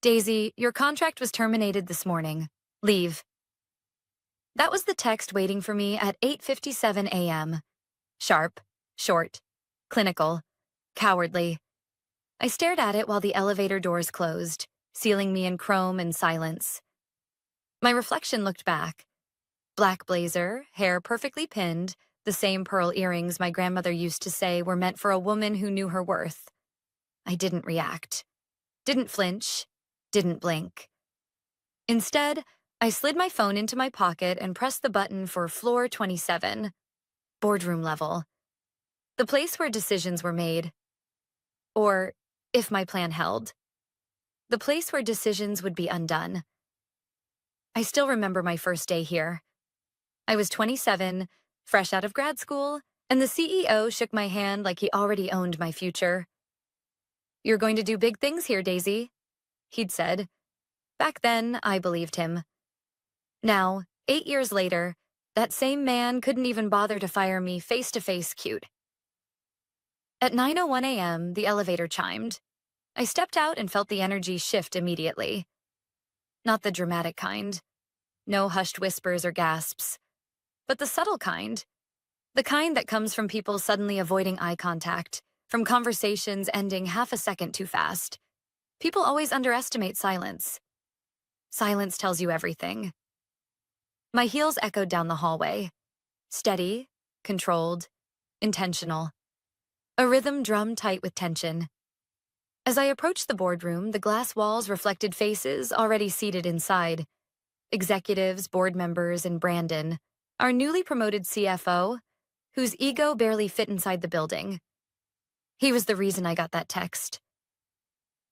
Daisy, your contract was terminated this morning. Leave. That was the text waiting for me at 8:57 a.m. Sharp, short, clinical, cowardly. I stared at it while the elevator doors closed, sealing me in chrome and silence. My reflection looked back. Black blazer, hair perfectly pinned, the same pearl earrings my grandmother used to say were meant for a woman who knew her worth. I didn't react. Didn't flinch. Didn't blink. Instead, I slid my phone into my pocket and pressed the button for floor 27, boardroom level, the place where decisions were made. Or, if my plan held, the place where decisions would be undone. I still remember my first day here. I was 27, fresh out of grad school, and the CEO shook my hand like he already owned my future. "You're going to do big things here, Daisy," he'd said. Back then, I believed him. Now, 8 years later, that same man couldn't even bother to fire me face-to-face cute. At 9:01 a.m., the elevator chimed. I stepped out and felt the energy shift immediately. Not the dramatic kind. No hushed whispers or gasps. But the subtle kind. The kind that comes from people suddenly avoiding eye contact, from conversations ending half a second too fast. People always underestimate silence. Silence tells you everything. My heels echoed down the hallway. Steady, controlled, intentional. A rhythm drummed tight with tension. As I approached the boardroom, the glass walls reflected faces already seated inside. Executives, board members, and Brandon, our newly promoted CFO, whose ego barely fit inside the building. He was the reason I got that text.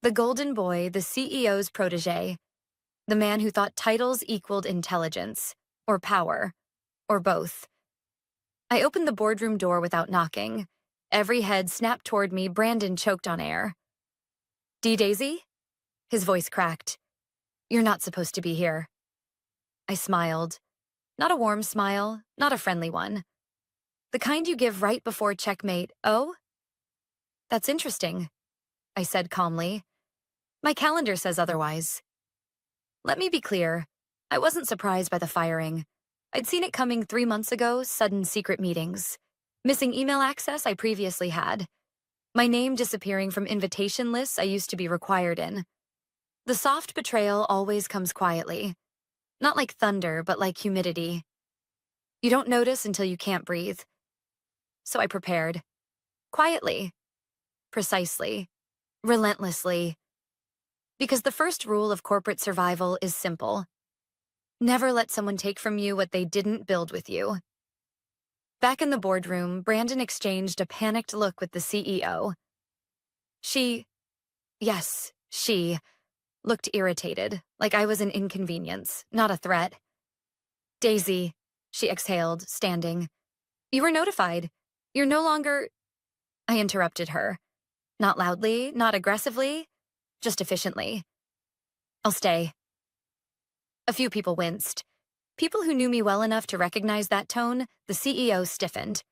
The golden boy, the CEO's protege, the man who thought titles equaled intelligence, or power, or both. I opened the boardroom door without knocking. Every head snapped toward me. Brandon choked on air. "D. Daisy?" His voice cracked. "You're not supposed to be here." I smiled. Not a warm smile, not a friendly one. The kind you give right before checkmate. "Oh? That's interesting," I said calmly. "My calendar says otherwise." Let me be clear. I wasn't surprised by the firing. I'd seen it coming 3 months ago, sudden secret meetings. Missing email access I previously had. My name disappearing from invitation lists I used to be required in. The soft betrayal always comes quietly. Not like thunder, but like humidity. You don't notice until you can't breathe. So I prepared. Quietly. Precisely. Relentlessly. Because the first rule of corporate survival is simple. Never let someone take from you what they didn't build with you. Back in the boardroom, Brandon exchanged a panicked look with the CEO. Yes, she, looked irritated, like I was an inconvenience, not a threat. "Daisy," she exhaled, standing. "You were notified. You're no longer—" I interrupted her. Not loudly, not aggressively, just efficiently. "I'll stay." A few people winced. People who knew me well enough to recognize that tone. The CEO stiffened.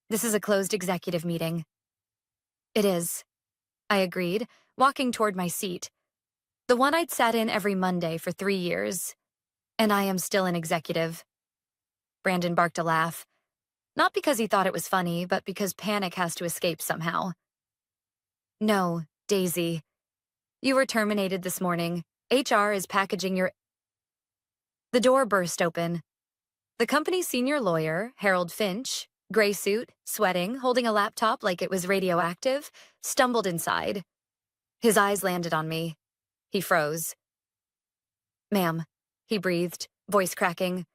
"This is a closed executive meeting." "It is," I agreed, walking toward my seat. The one I'd sat in every Monday for 3 years. And I am still an executive. Brandon barked a laugh. Not because he thought it was funny, but because panic has to escape somehow. "No, Daisy. You were terminated this morning. HR is packaging your—" The door burst open. The company's senior lawyer, Harold Finch, gray suit, sweating, holding a laptop like it was radioactive, stumbled inside. His eyes landed on me. He froze. "Ma'am," he breathed, voice cracking.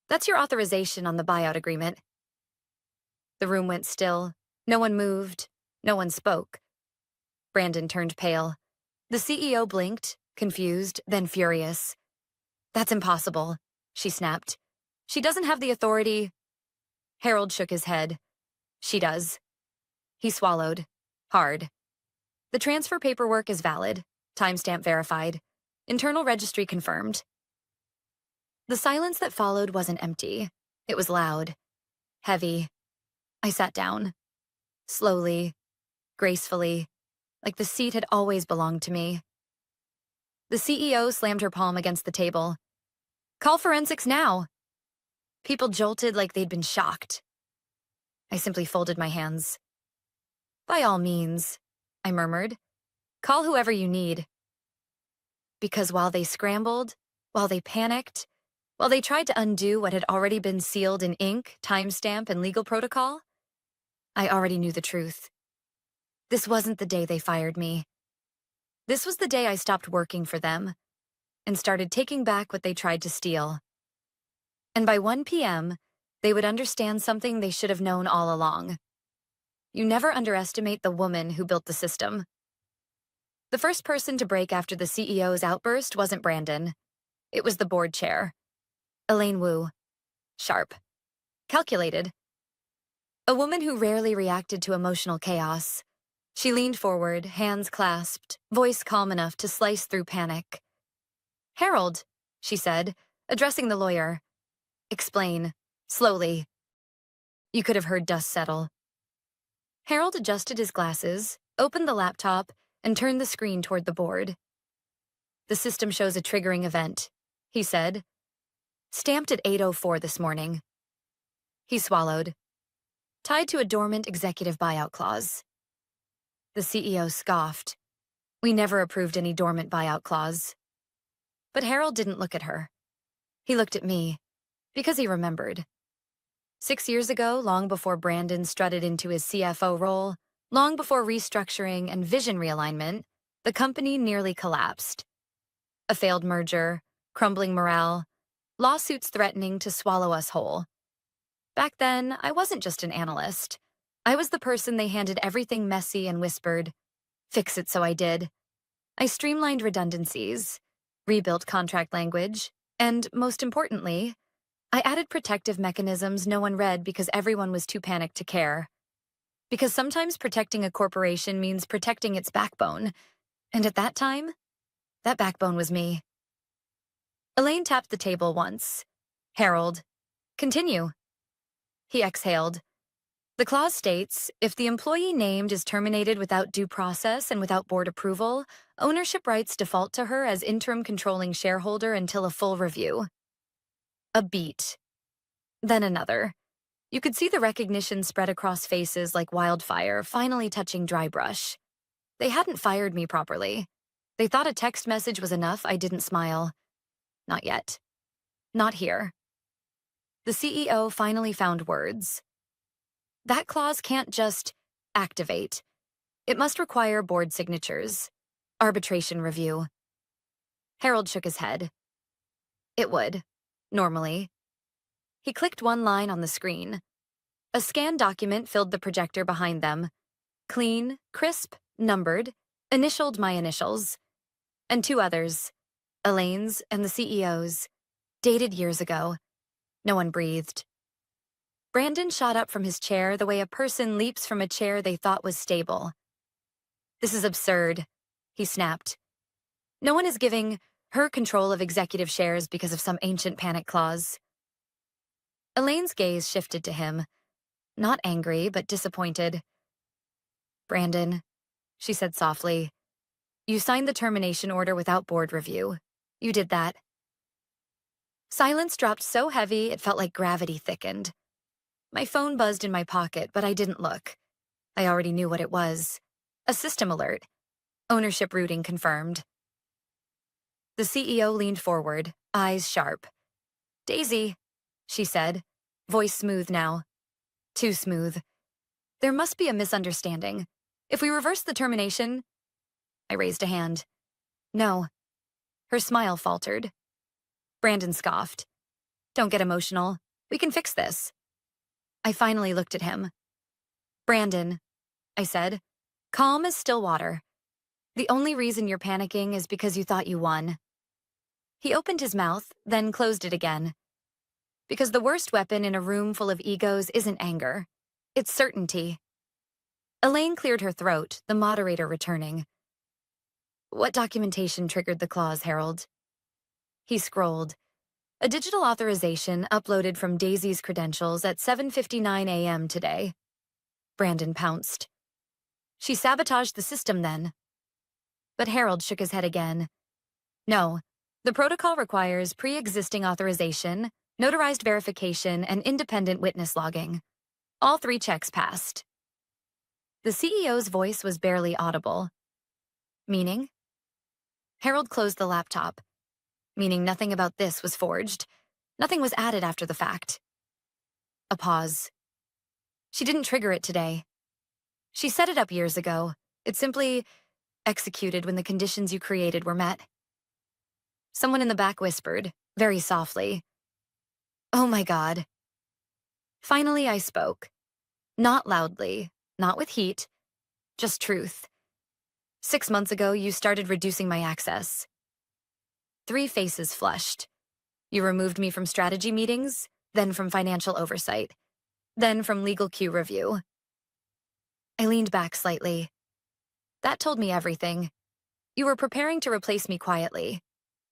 "That's your authorization on the buyout agreement." The room went still. No one moved. No one spoke. Brandon turned pale. The CEO blinked, confused, then furious. "That's impossible," she snapped. "She doesn't have the authority." Harold shook his head. "She does." He swallowed. Hard. "The transfer paperwork is valid. Timestamp verified. Internal registry confirmed." The silence that followed wasn't empty. It was loud. Heavy. I sat down. Slowly. Gracefully. Like the seat had always belonged to me. The CEO slammed her palm against the table. Call forensics now. People jolted like they'd been shocked. I simply folded my hands. By all means, I murmured. Call whoever you need. Because while they scrambled, while they panicked, while they tried to undo what had already been sealed in ink, timestamp, and legal protocol, I already knew the truth. This wasn't the day they fired me. This was the day I stopped working for them and started taking back what they tried to steal. And by 1 p.m., they would understand something they should have known all along. You never underestimate the woman who built the system. The first person to break after the CEO's outburst wasn't Brandon. It was the board chair. Elaine Wu. Sharp. Calculated. A woman who rarely reacted to emotional chaos. She leaned forward, hands clasped, voice calm enough to slice through panic. Harold, she said, addressing the lawyer. Explain. Slowly. You could have heard dust settle. Harold adjusted his glasses, opened the laptop, and turned the screen toward the board. The system shows a triggering event, he said. Stamped at 8:04 this morning. He swallowed. Tied to a dormant executive buyout clause. The CEO scoffed. We never approved any dormant buyout clause. But Harold didn't look at her. He looked at me, because he remembered. 6 years ago, long before Brandon strutted into his CFO role, long before restructuring and vision realignment, the company nearly collapsed. A failed merger, crumbling morale, lawsuits threatening to swallow us whole. Back then, I wasn't just an analyst. I was the person they handed everything messy and whispered, fix it so I did. I streamlined redundancies, rebuilt contract language, and, most importantly, I added protective mechanisms no one read because everyone was too panicked to care. Because sometimes protecting a corporation means protecting its backbone, and at that time, that backbone was me. Elaine tapped the table once. Harold, continue. He exhaled. The clause states, if the employee named is terminated without due process and without board approval, ownership rights default to her as interim controlling shareholder until a full review. A beat. Then another. You could see the recognition spread across faces like wildfire, finally touching dry brush. They hadn't fired me properly. They thought a text message was enough. I didn't smile. Not yet. Not here. The CEO finally found words. That clause can't just activate. It must require board signatures. Arbitration review. Harold shook his head. It would, normally. He clicked one line on the screen. A scanned document filled the projector behind them. Clean, crisp, numbered, initialed my initials. And two others, Elaine's and the CEO's, dated years ago. No one breathed. Brandon shot up from his chair the way a person leaps from a chair they thought was stable. This is absurd, he snapped. No one is giving her control of executive shares because of some ancient panic clause. Elaine's gaze shifted to him, not angry, but disappointed. Brandon, she said softly, you signed the termination order without board review. You did that. Silence dropped so heavy it felt like gravity thickened. My phone buzzed in my pocket, but I didn't look. I already knew what it was. A system alert. Ownership routing confirmed. The CEO leaned forward, eyes sharp. Daisy, she said, voice smooth now. Too smooth. There must be a misunderstanding. If we reverse the termination... I raised a hand. No. Her smile faltered. Brandon scoffed. Don't get emotional. We can fix this. I finally looked at him. Brandon, I said, calm as still water. The only reason you're panicking is because you thought you won. He opened his mouth, then closed it again. Because the worst weapon in a room full of egos isn't anger. It's certainty. Elaine cleared her throat, the moderator returning. What documentation triggered the clause, Harold? He scrolled. A digital authorization uploaded from Daisy's credentials at 7:59 a.m. today. Brandon pounced. She sabotaged the system then. But Harold shook his head again. No, the protocol requires pre-existing authorization, notarized verification, and independent witness logging. All 3 checks passed. The CEO's voice was barely audible. Meaning? Harold closed the laptop. Meaning nothing about this was forged. Nothing was added after the fact. A pause. She didn't trigger it today. She set it up years ago. It simply executed when the conditions you created were met. Someone in the back whispered, very softly, "Oh my God." Finally, I spoke. Not loudly, not with heat, just truth. 6 months ago, you started reducing my access. 3 faces flushed. You removed me from strategy meetings, then from financial oversight, then from legal queue review. I leaned back slightly. That told me everything. You were preparing to replace me quietly,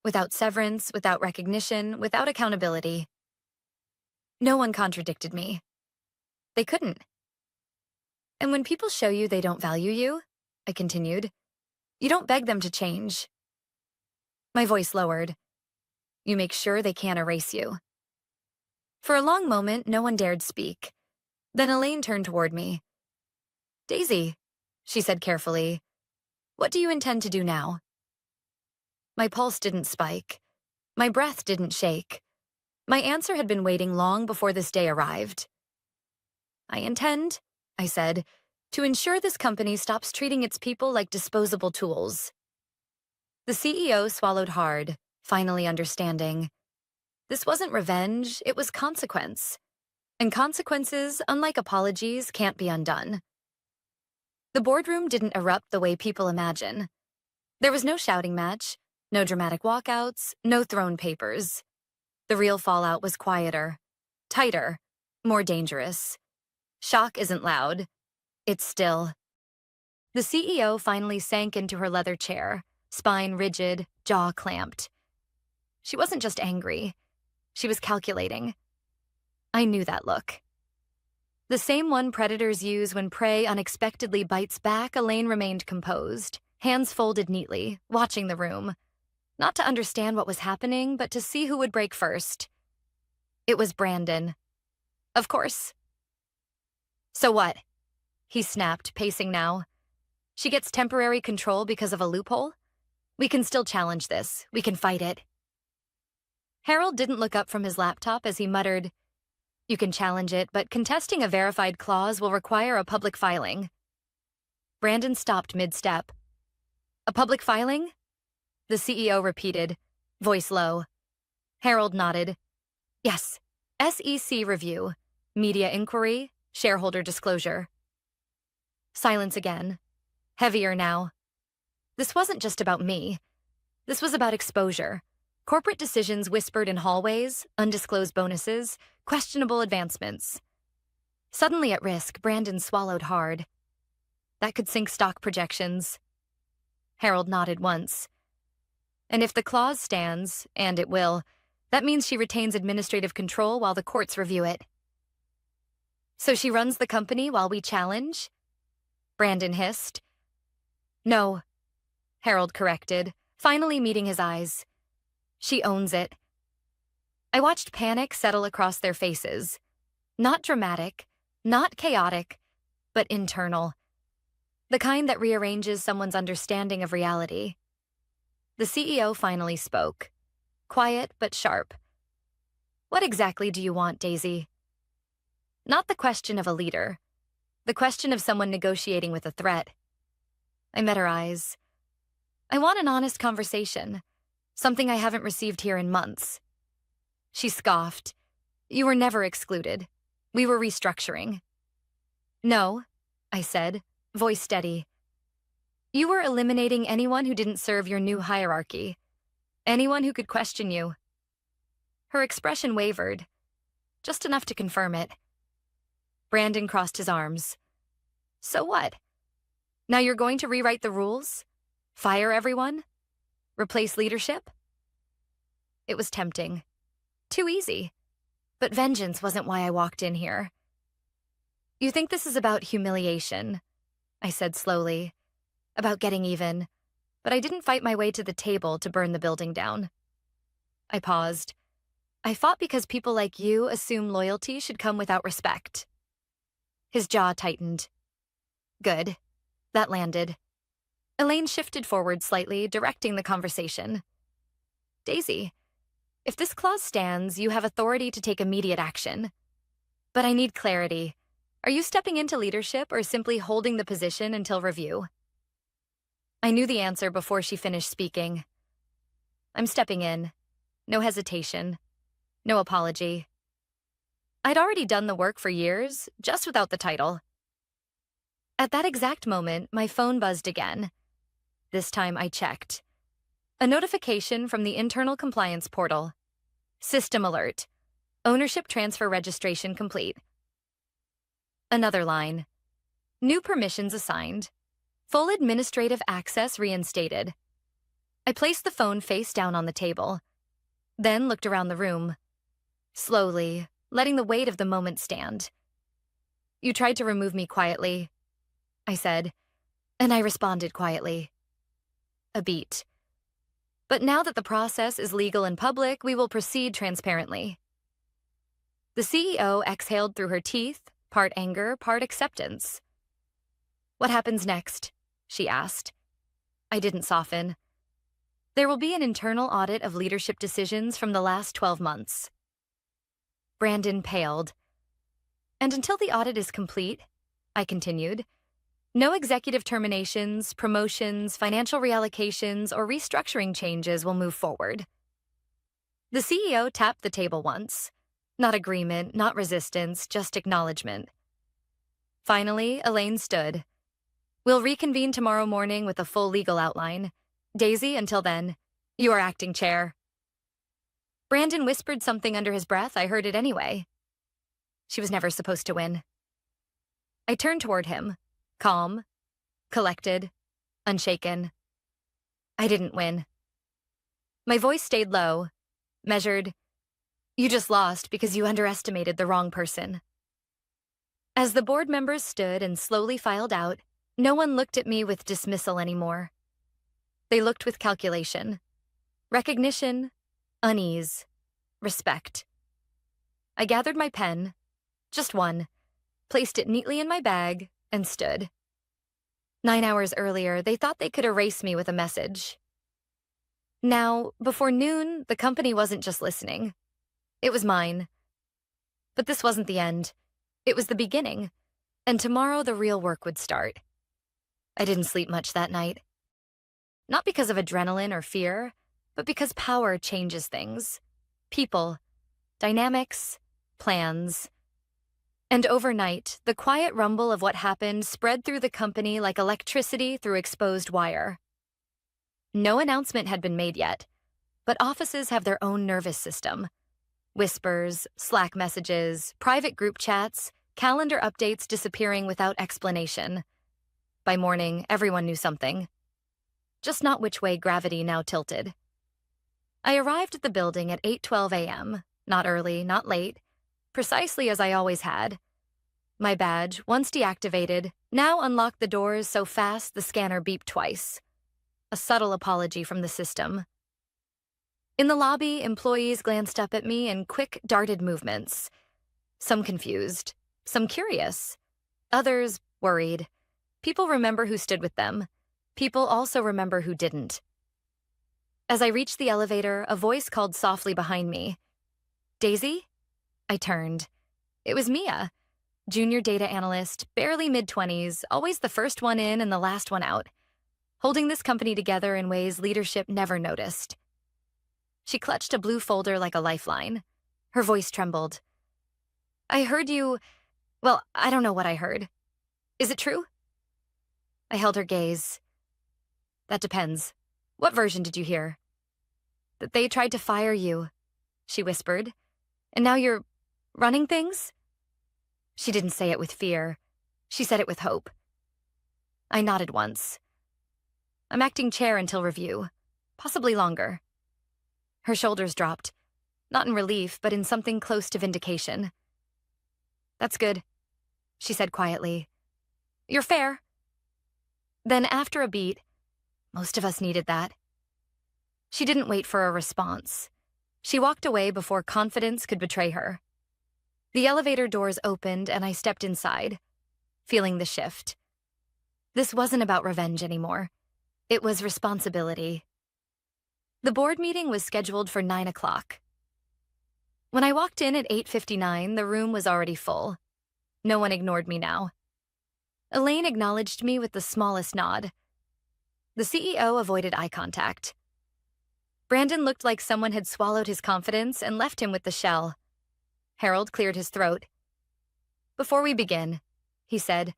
without severance, without recognition, without accountability. No one contradicted me. They couldn't. And when people show you they don't value you, I continued, you don't beg them to change. My voice lowered. You make sure they can't erase you. For a long moment, no one dared speak. Then Elaine turned toward me. "Daisy," she said carefully, "what do you intend to do now?" My pulse didn't spike. My breath didn't shake. My answer had been waiting long before this day arrived. "I intend," I said, "to ensure this company stops treating its people like disposable tools." The CEO swallowed hard, finally understanding. This wasn't revenge, it was consequence. And consequences, unlike apologies, can't be undone. The boardroom didn't erupt the way people imagine. There was no shouting match, no dramatic walkouts, no thrown papers. The real fallout was quieter, tighter, more dangerous. Shock isn't loud. It's still. The CEO finally sank into her leather chair, spine rigid, jaw clamped. She wasn't just angry. She was calculating. I knew that look. The same one predators use when prey unexpectedly bites back, Elaine remained composed, hands folded neatly, watching the room. Not to understand what was happening, but to see who would break first. It was Brandon. Of course. "So what?" he snapped, pacing now. "She gets temporary control because of a loophole? We can still challenge this. We can fight it." Harold didn't look up from his laptop as he muttered, "You can challenge it, but contesting a verified clause will require a public filing." Brandon stopped mid-step. "A public filing?" The CEO repeated, voice low. Harold nodded. "Yes, SEC review, media inquiry, shareholder disclosure." Silence again. Heavier now. This wasn't just about me. This was about exposure. Corporate decisions whispered in hallways, undisclosed bonuses, questionable advancements. Suddenly at risk, Brandon swallowed hard. That could sink stock projections. Harold nodded once. "And if the clause stands, and it will, that means she retains administrative control while the courts review it." "So she runs the company while we challenge?" Brandon hissed. "No," Harold corrected, finally meeting his eyes. "She owns it." I watched panic settle across their faces. Not dramatic, not chaotic, but internal. The kind that rearranges someone's understanding of reality. The CEO finally spoke. Quiet but sharp. "What exactly do you want, Daisy?" Not the question of a leader. The question of someone negotiating with a threat. I met her eyes. "I want an honest conversation. Something I haven't received here in months." She scoffed. "You were never excluded. We were restructuring." "No," I said, voice steady. "You were eliminating anyone who didn't serve your new hierarchy. Anyone who could question you." Her expression wavered, just enough to confirm it. Brandon crossed his arms. "So what? Now you're going to rewrite the rules? Fire everyone? Replace leadership?" It was tempting. Too easy. But vengeance wasn't why I walked in here. "You think this is about humiliation?" I said slowly. "About getting even. but I didn't fight my way to the table to burn the building down. I paused. I fought because people like you assume loyalty should come without respect. His jaw tightened. Good. That landed. Elaine shifted forward slightly, directing the conversation. Daisy, if this clause stands, you have authority to take immediate action. But I need clarity. Are you stepping into leadership or simply holding the position until review? I knew the answer before she finished speaking. I'm stepping in. No hesitation. No apology. I'd already done the work for years, just without the title. At that exact moment, my phone buzzed again. This time I checked. A notification from the internal compliance portal. System alert. Ownership transfer registration complete. Another line. New permissions assigned. Full administrative access reinstated. I placed the phone face down on the table, then looked around the room. Slowly, letting the weight of the moment stand. You tried to remove me quietly, I said, and I responded quietly. A beat. But now that the process is legal and public, we will proceed transparently. The CEO exhaled through her teeth, part anger, part acceptance. What happens next? She asked. I didn't soften. There will be an internal audit of leadership decisions from the last 12 months. Brandon paled. And until the audit is complete, I continued, no executive terminations, promotions, financial reallocations, or restructuring changes will move forward. The CEO tapped the table once. Not agreement, not resistance, just acknowledgement. Finally, Elaine stood. We'll reconvene tomorrow morning with a full legal outline. Daisy, until then, you are acting chair. Brandon whispered something under his breath. I heard it anyway. She was never supposed to win. I turned toward him, calm, collected, unshaken. I didn't win. My voice stayed low, measured. You just lost because you underestimated the wrong person. As the board members stood and slowly filed out, no one looked at me with dismissal anymore. They looked with calculation, recognition, unease, respect. I gathered my pen, just one, placed it neatly in my bag, and stood. 9 hours earlier, they thought they could erase me with a message. Now, before noon, the company wasn't just listening. It was mine. But this wasn't the end. It was the beginning, and tomorrow the real work would start. I didn't sleep much that night. Not because of adrenaline or fear, but because power changes things. People, dynamics, plans. And overnight, the quiet rumble of what happened spread through the company like electricity through exposed wire. No announcement had been made yet, but offices have their own nervous system. Whispers, Slack messages, private group chats, calendar updates disappearing without explanation. By morning, everyone knew something. Just not which way gravity now tilted. I arrived at the building at 8:12 a.m., not early, not late, precisely as I always had. My badge, once deactivated, now unlocked the doors so fast the scanner beeped twice. A subtle apology from the system. In the lobby, employees glanced up at me in quick, darted movements. Some confused, some curious, others worried. People remember who stood with them. People also remember who didn't. As I reached the elevator, a voice called softly behind me. Daisy? I turned. It was Mia, junior data analyst, barely mid-20s, always the first one in and the last one out, holding this company together in ways leadership never noticed. She clutched a blue folder like a lifeline. Her voice trembled. I heard you... Well, I don't know what I heard. Is it true? I held her gaze. That depends. What version did you hear? That they tried to fire you, she whispered. And now you're running things? She didn't say it with fear. She said it with hope. I nodded once. I'm acting chair until review. Possibly longer. Her shoulders dropped. Not in relief, but in something close to vindication. That's good, she said quietly. You're fair. Then after a beat, Most of us needed that. She didn't wait for a response. She walked away before confidence could betray her. The elevator doors opened and I stepped inside, feeling the shift. This wasn't about revenge anymore. It was responsibility. The board meeting was scheduled for 9 o'clock. When I walked in at 8:59, the room was already full. No one ignored me now. Elaine acknowledged me with the smallest nod. The CEO avoided eye contact. Brandon looked like someone had swallowed his confidence and left him with the shell. Harold cleared his throat. "Before we begin," he said,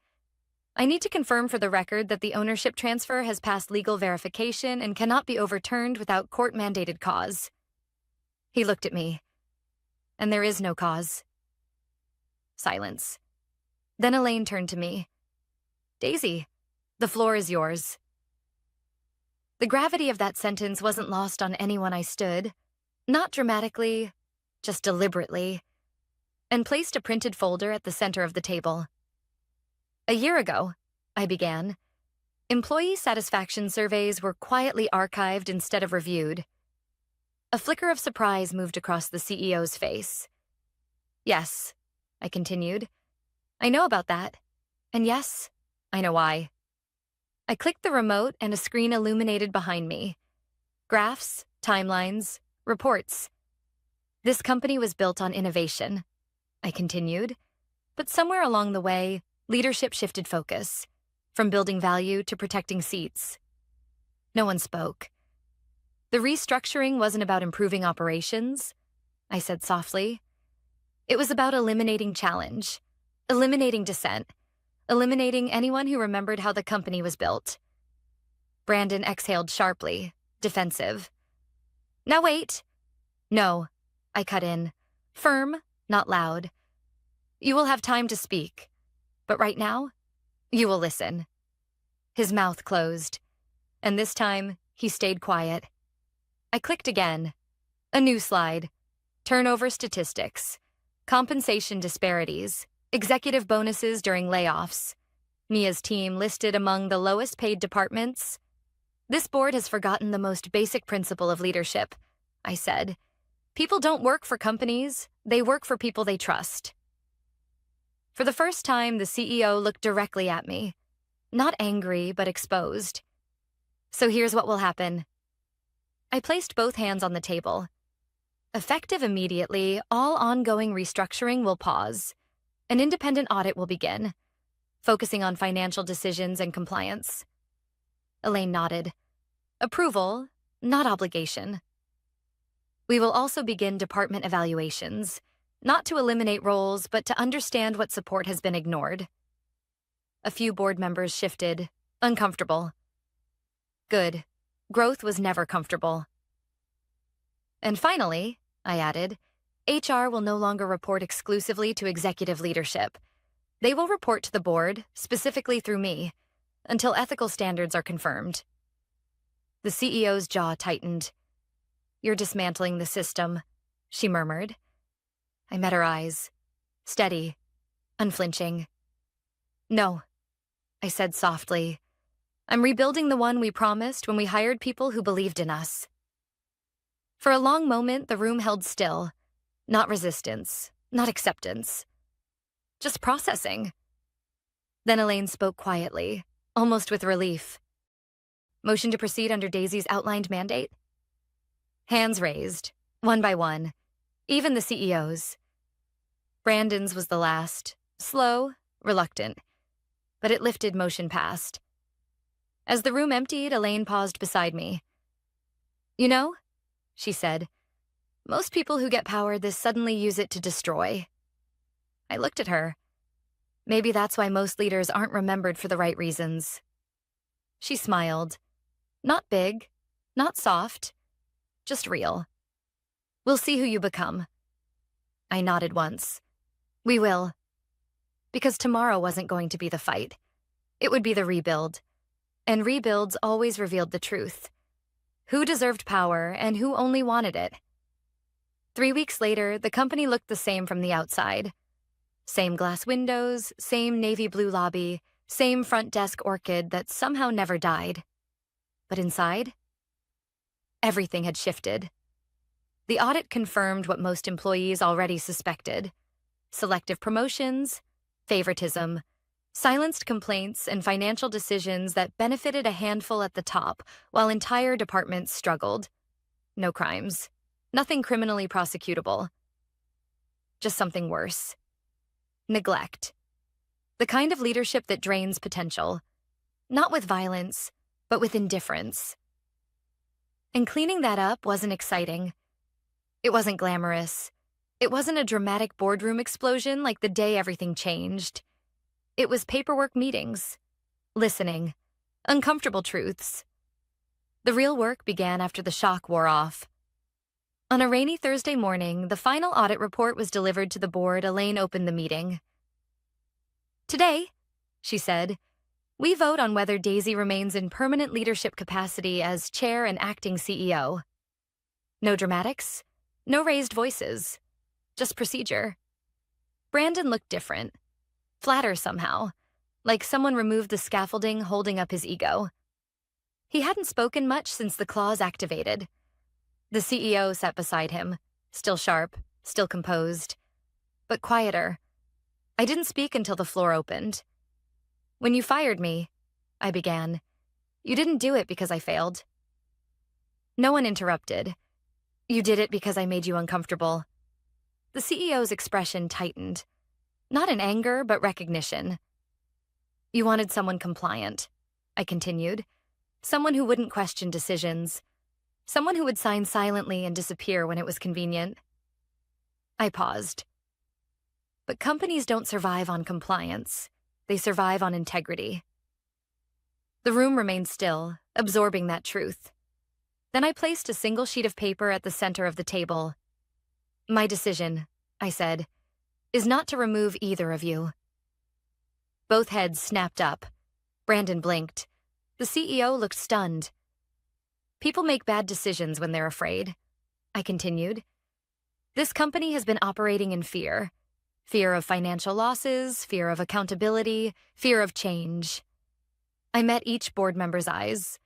"I need to confirm for the record that the ownership transfer has passed legal verification and cannot be overturned without court-mandated cause." He looked at me. "And there is no cause." Silence. Then Elaine turned to me. "Daisy, the floor is yours." The gravity of that sentence wasn't lost on anyone I stood, not dramatically, just deliberately, and placed a printed folder at the center of the table. "A year ago," I began, "employee satisfaction surveys were quietly archived instead of reviewed." A flicker of surprise moved across the CEO's face. "Yes," I continued, "I know about that. And yes, I know why." I clicked the remote and a screen illuminated behind me. Graphs, timelines, reports. This company was built on innovation, I continued, but somewhere along the way, leadership shifted focus, from building value to protecting seats. No one spoke. "The restructuring wasn't about improving operations," I said softly. "It was about eliminating challenge, eliminating dissent, eliminating anyone who remembered how the company was built." Brandon exhaled sharply, defensive. "Now wait." "No," I cut in, firm, not loud. "You will have time to speak, but right now, you will listen." His mouth closed, and this time, he stayed quiet. I clicked again. A new slide. Turnover statistics. Compensation disparities. Executive bonuses during layoffs. Mia's team listed among the lowest paid departments. "This board has forgotten the most basic principle of leadership," I said. "People don't work for companies, they work for people they trust." For the first time, the CEO looked directly at me. Not angry, but exposed. "So here's what will happen." I placed both hands on the table. Effective immediately, all ongoing restructuring will pause. An independent audit will begin, focusing on financial decisions and compliance. Elaine nodded. Approval, not obligation. "We will also begin department evaluations, not to eliminate roles, but to understand what support has been ignored." A few board members shifted, uncomfortable. Good. Growth was never comfortable. "And finally," I added, "HR will no longer report exclusively to executive leadership. They will report to the board, specifically through me, until ethical standards are confirmed." The CEO's jaw tightened. "You're dismantling the system," she murmured. I met her eyes, steady, unflinching. "No," I said softly. "I'm rebuilding the one we promised when we hired people who believed in us." For a long moment, the room held still. Not resistance, not acceptance. Just processing. Then Elaine spoke quietly, almost with relief. "Motion to proceed under Daisy's outlined mandate?" Hands raised, one by one, even the CEO's. Brandon's was the last, slow, reluctant, but it lifted, motion passed. As the room emptied, Elaine paused beside me. "You know," she said, "most people who get power this suddenly use it to destroy." I looked at her. Maybe that's why most leaders aren't remembered for the right reasons. She smiled. Not big, not soft, just real. "We'll see who you become." I nodded once. "We will." Because tomorrow wasn't going to be the fight. It would be the rebuild. And rebuilds always revealed the truth. Who deserved power and who only wanted it. 3 weeks later, the company looked the same from the outside. Same glass windows, same navy blue lobby, same front desk orchid that somehow never died. But inside, everything had shifted. The audit confirmed what most employees already suspected: selective promotions, favoritism, silenced complaints, and financial decisions that benefited a handful at the top while entire departments struggled. No crimes. Nothing criminally prosecutable. Just something worse. Neglect. The kind of leadership that drains potential. Not with violence, but with indifference. And cleaning that up wasn't exciting. It wasn't glamorous. It wasn't a dramatic boardroom explosion like the day everything changed. It was paperwork meetings, listening, uncomfortable truths. The real work began after the shock wore off. On a rainy Thursday morning, the final audit report was delivered to the board. Elaine opened the meeting. "Today," she said, "we vote on whether Daisy remains in permanent leadership capacity as chair and acting CEO. No dramatics, no raised voices, just procedure." Brandon looked different, flatter somehow, like someone removed the scaffolding holding up his ego. He hadn't spoken much since the clause activated. The CEO sat beside him, still sharp, still composed, but quieter. I didn't speak until the floor opened. "When you fired me," I began, "you didn't do it because I failed." No one interrupted. "You did it because I made you uncomfortable." The CEO's expression tightened, not in anger, but recognition. "You wanted someone compliant," I continued, "someone who wouldn't question decisions, someone who would sign silently and disappear when it was convenient." I paused. But companies don't survive on compliance. They survive on integrity. The room remained still, absorbing that truth. Then I placed a single sheet of paper at the center of the table. "My decision," I said, "is not to remove either of you." Both heads snapped up. Brandon blinked. The CEO looked stunned. "People make bad decisions when they're afraid," I continued. "This company has been operating in fear. Fear of financial losses, fear of accountability, fear of change." I met each board member's eyes.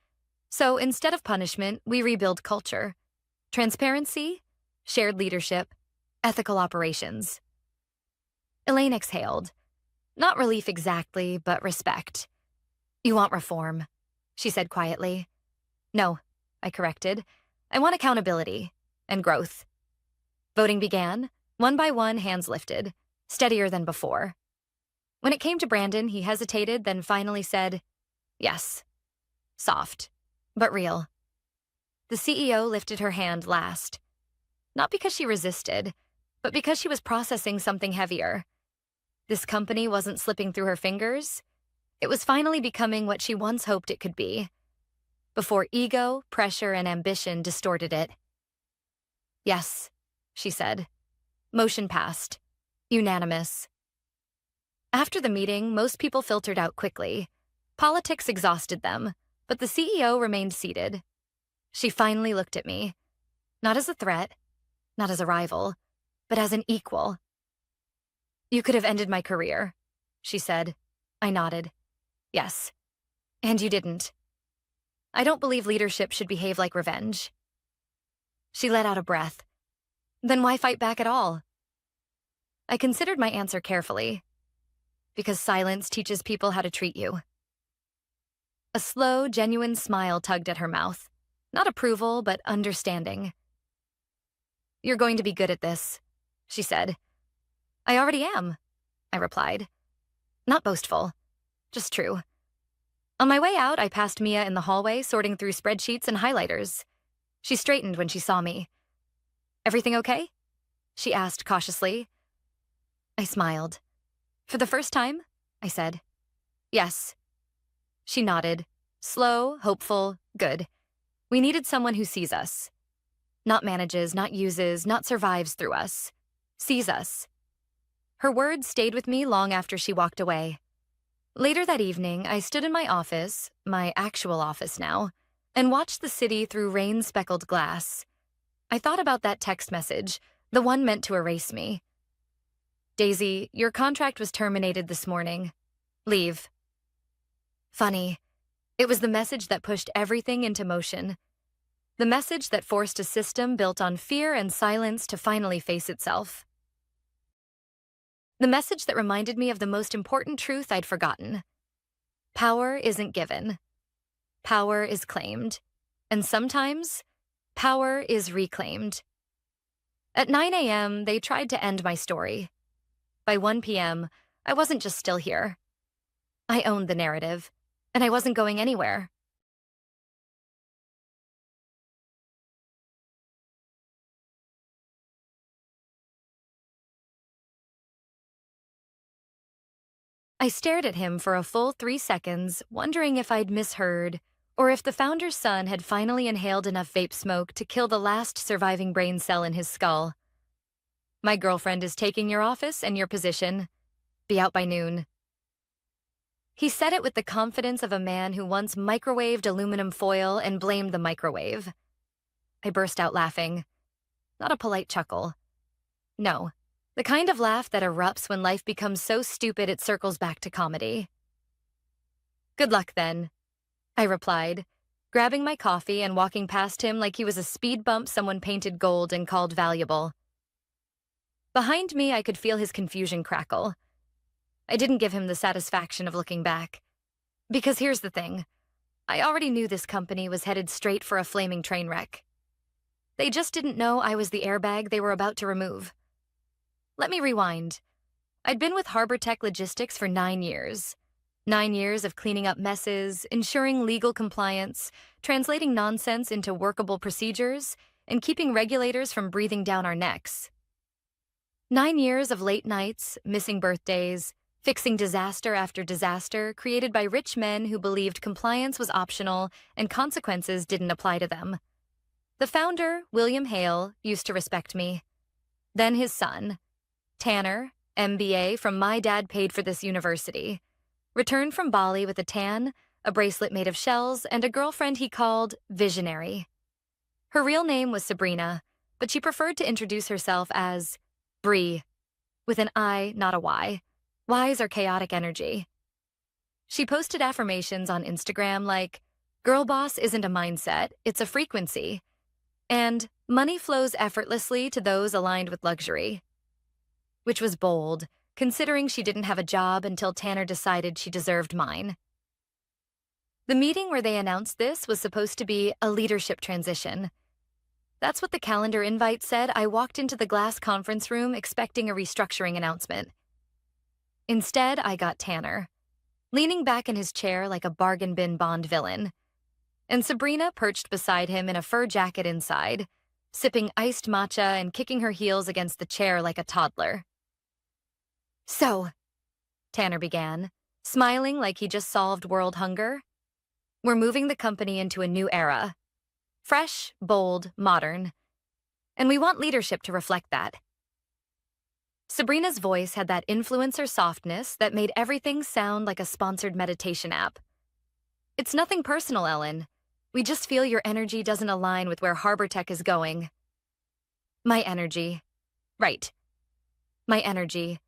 "So instead of punishment, we rebuild culture. Transparency, shared leadership, ethical operations." Elaine exhaled. Not relief exactly, but respect. "You want reform," she said quietly. "No," I corrected. "I want accountability and growth." Voting began. One by one, hands lifted, steadier than before. When it came to Brandon, he hesitated, then finally said, "Yes." Soft, but real. The CEO lifted her hand last. Not because she resisted, but because she was processing something heavier. This company wasn't slipping through her fingers. It was finally becoming what she once hoped it could be, before ego, pressure, and ambition distorted it. "Yes," she said. Motion passed. Unanimous. After the meeting, most people filtered out quickly. Politics exhausted them, but the CEO remained seated. She finally looked at me. Not as a threat, not as a rival, but as an equal. "You could have ended my career," she said. I nodded. "Yes. And you didn't. I don't believe leadership should behave like revenge." She let out a breath. "Then why fight back at all?" I considered my answer carefully. "Because silence teaches people how to treat you." A slow, genuine smile tugged at her mouth. Not approval, but understanding. "You're going to be good at this," she said. "I already am," I replied. Not boastful, just true. On my way out, I passed Mia in the hallway, sorting through spreadsheets and highlighters. She straightened when she saw me. "Everything okay?" she asked cautiously. I smiled. "For the first time?" I said. "Yes." She nodded. Slow, hopeful, good. We needed someone who sees us. Not manages, not uses, not survives through us. Sees us. Her words stayed with me long after she walked away. Later that evening, I stood in my office, my actual office now, and watched the city through rain-speckled glass. I thought about that text message, the one meant to erase me. "Daisy, your contract was terminated this morning. Leave." Funny. It was the message that pushed everything into motion. The message that forced a system built on fear and silence to finally face itself. The message that reminded me of the most important truth I'd forgotten. Power isn't given. Power is claimed. And sometimes, power is reclaimed. At 9 a.m., they tried to end my story. By 1 p.m., I wasn't just still here. I owned the narrative, and I wasn't going anywhere. I stared at him for a full 3 seconds, wondering if I'd misheard, or if the founder's son had finally inhaled enough vape smoke to kill the last surviving brain cell in his skull. My girlfriend is taking your office and your position. Be out by noon. He said it with the confidence of a man who once microwaved aluminum foil and blamed the microwave. I burst out laughing. Not a polite chuckle. No, the kind of laugh that erupts when life becomes so stupid it circles back to comedy. Good luck, then, I replied, grabbing my coffee and walking past him like he was a speed bump someone painted gold and called valuable. Behind me, I could feel his confusion crackle. I didn't give him the satisfaction of looking back. Because here's the thing. I already knew this company was headed straight for a flaming train wreck. They just didn't know I was the airbag they were about to remove. Let me rewind. I'd been with Harbor Tech Logistics for 9 years. 9 years of cleaning up messes, ensuring legal compliance, translating nonsense into workable procedures, and keeping regulators from breathing down our necks. 9 years of late nights, missing birthdays, fixing disaster after disaster created by rich men who believed compliance was optional and consequences didn't apply to them. The founder, William Hale, used to respect me. Then his son, Tanner, MBA from my dad paid for this university, returned from Bali with a tan, a bracelet made of shells, and a girlfriend he called Visionary. Her real name was Sabrina, but she preferred to introduce herself as Bree, with an I, not a Y. Y's are chaotic energy. She posted affirmations on Instagram like, "Girl boss isn't a mindset, it's a frequency," and "Money flows effortlessly to those aligned with luxury." Which was bold, considering she didn't have a job until Tanner decided she deserved mine. The meeting where they announced this was supposed to be a leadership transition. That's what the calendar invite said. I walked into the glass conference room expecting a restructuring announcement. Instead, I got Tanner, leaning back in his chair like a bargain bin Bond villain, and Sabrina perched beside him in a fur jacket inside, sipping iced matcha and kicking her heels against the chair like a toddler. "So," Tanner began, smiling like he just solved world hunger, "we're moving the company into a new era. Fresh, bold, modern. And we want leadership to reflect that." Sabrina's voice had that influencer softness that made everything sound like a sponsored meditation app. "It's nothing personal, Ellen. We just feel your energy doesn't align with where Harbor Tech is going." My energy. Right. My energy.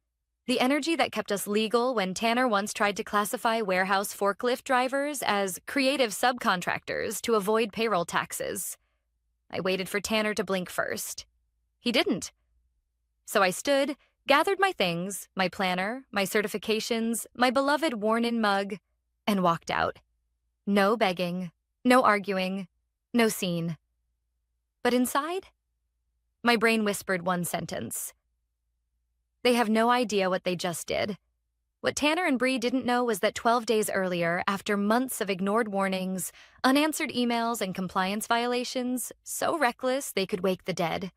The energy that kept us legal when Tanner once tried to classify warehouse forklift drivers as creative subcontractors to avoid payroll taxes. I waited for Tanner to blink first. He didn't. So I stood, gathered my things, my planner, my certifications, my beloved worn-in mug, and walked out. No begging, no arguing, no scene. But inside, my brain whispered one sentence. They have no idea what they just did. What Tanner and Bree didn't know was that 12 days earlier, after months of ignored warnings, unanswered emails, and compliance violations, so reckless they could wake the dead.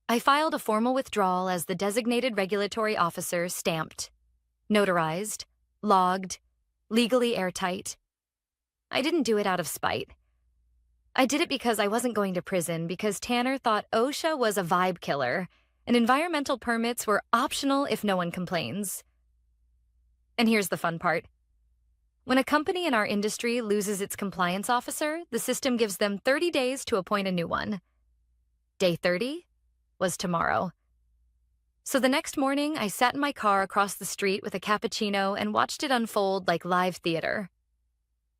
I filed a formal withdrawal as the designated regulatory officer stamped, notarized, logged, legally airtight. I didn't do it out of spite. I did it because I wasn't going to prison, because Tanner thought OSHA was a vibe killer, and environmental permits were optional if no one complains. And here's the fun part. When a company in our industry loses its compliance officer, the system gives them 30 days to appoint a new one. Day 30 was tomorrow. So the next morning, I sat in my car across the street with a cappuccino and watched it unfold like live theater.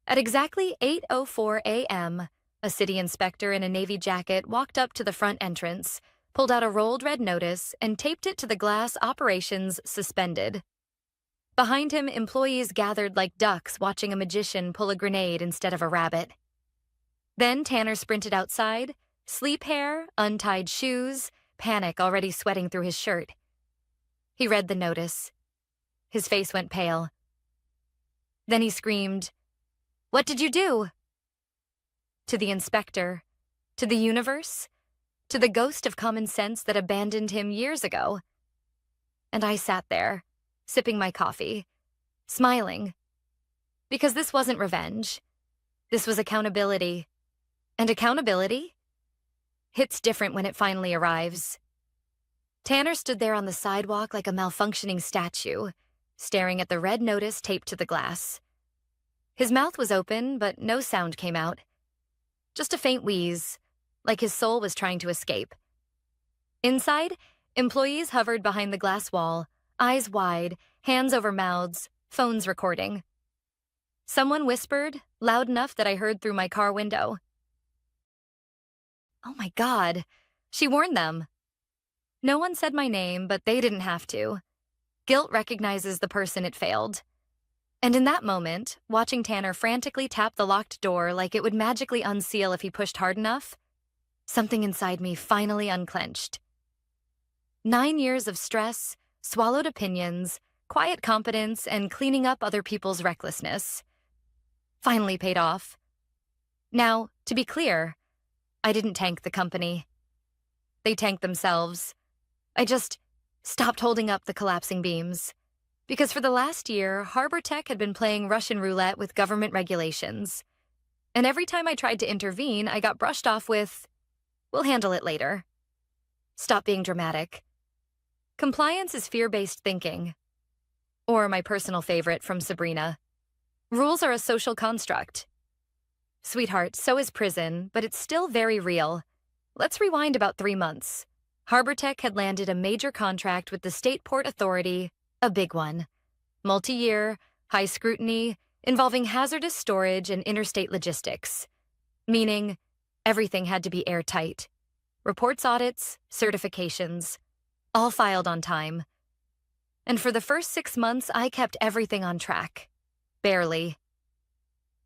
At exactly 8:04 a.m., a city inspector in a navy jacket walked up to the front entrance, pulled out a rolled red notice, and taped it to the glass "Operations Suspended." Behind him, employees gathered like ducks watching a magician pull a grenade instead of a rabbit. Then Tanner sprinted outside, sleep hair, untied shoes, panic already sweating through his shirt. He read the notice. His face went pale. Then he screamed, "What did you do?" To the inspector, to the universe, to the ghost of common sense that abandoned him years ago. And I sat there, sipping my coffee, smiling. Because this wasn't revenge. This was accountability. And accountability? Hits different when it finally arrives. Tanner stood there on the sidewalk like a malfunctioning statue, staring at the red notice taped to the glass. His mouth was open, but no sound came out. Just a faint wheeze, like his soul was trying to escape. Inside, employees hovered behind the glass wall, eyes wide, hands over mouths, phones recording. Someone whispered, loud enough that I heard through my car window. "Oh my God, she warned them." No one said my name, but they didn't have to. Guilt recognizes the person it failed. And in that moment, watching Tanner frantically tap the locked door like it would magically unseal if he pushed hard enough, something inside me finally unclenched. 9 years of stress, swallowed opinions, quiet competence, and cleaning up other people's recklessness finally paid off. Now, to be clear, I didn't tank the company. They tanked themselves. I just stopped holding up the collapsing beams. Because for the last year, Harbor Tech had been playing Russian roulette with government regulations. And every time I tried to intervene, I got brushed off with, "We'll handle it later." Stop being dramatic. Compliance is fear-based thinking. Or my personal favorite from Sabrina. Rules are a social construct. Sweetheart, so is prison, but it's still very real. Let's rewind about 3 months. Harbor Tech had landed a major contract with the State Port Authority, a big one. Multi-year, high scrutiny, involving hazardous storage and interstate logistics. Meaning, everything had to be airtight. Reports, audits, certifications, all filed on time. And for the first 6 months, I kept everything on track. Barely.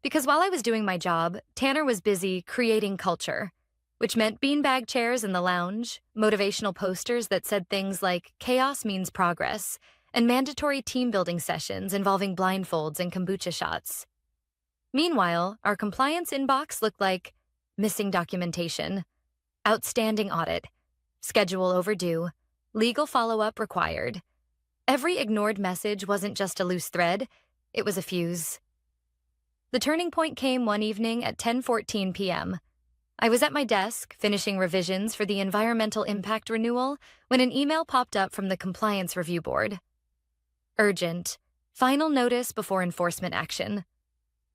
Because while I was doing my job, Tanner was busy creating culture, which meant beanbag chairs in the lounge, motivational posters that said things like "chaos means progress," and mandatory team-building sessions involving blindfolds and kombucha shots. Meanwhile, our compliance inbox looked like missing documentation, outstanding audit, schedule overdue, legal follow-up required. Every ignored message wasn't just a loose thread, it was a fuse. The turning point came one evening at 10:14 p.m. I was at my desk, finishing revisions for the environmental impact renewal, when an email popped up from the Compliance Review Board. Urgent. Final notice before enforcement action.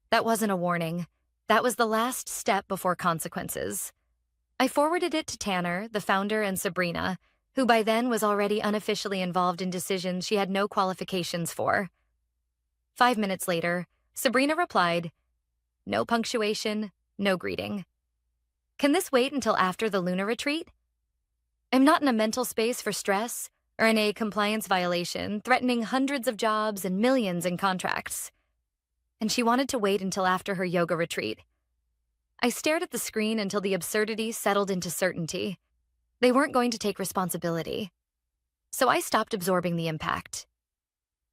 That wasn't a warning. That was the last step before consequences. I forwarded it to Tanner, the founder, and Sabrina, who by then was already unofficially involved in decisions she had no qualifications for. 5 minutes later, Sabrina replied, "No punctuation, no greeting. Can this wait until after the Luna retreat? I'm not in a mental space for stress or in a compliance violation threatening hundreds of jobs and millions in contracts." And she wanted to wait until after her yoga retreat. I stared at the screen until the absurdity settled into certainty. They weren't going to take responsibility. So I stopped absorbing the impact.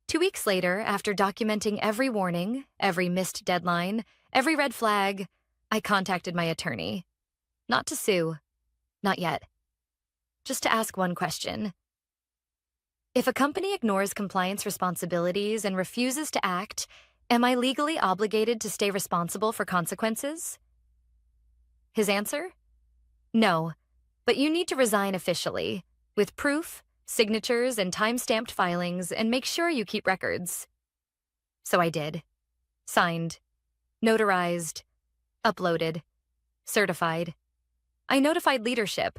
2 weeks later, after documenting every warning, every missed deadline, every red flag, I contacted my attorney. Not to sue. Not yet. Just to ask one question. If a company ignores compliance responsibilities and refuses to act, am I legally obligated to stay responsible for consequences? His answer? No, but you need to resign officially, with proof, signatures, and time-stamped filings, and make sure you keep records. So I did. Signed. Notarized. Uploaded. Certified. I notified leadership.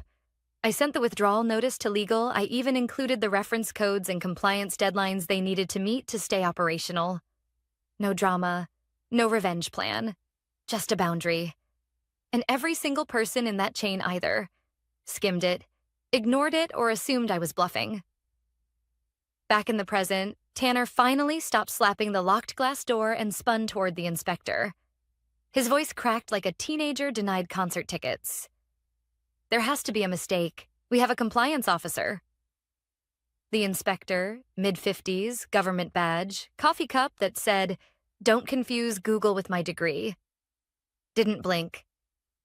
I sent the withdrawal notice to legal. I even included the reference codes and compliance deadlines they needed to meet to stay operational. No drama, No revenge plan. Just a boundary. And every single person in that chain either skimmed it, ignored it, or assumed I was bluffing. Back in the present, Tanner finally stopped slapping the locked glass door and spun toward the inspector. His voice cracked like a teenager denied concert tickets. There has to be a mistake. We have a compliance officer. The inspector, mid-50s, government badge, coffee cup that said, "Don't confuse Google with my degree," didn't blink.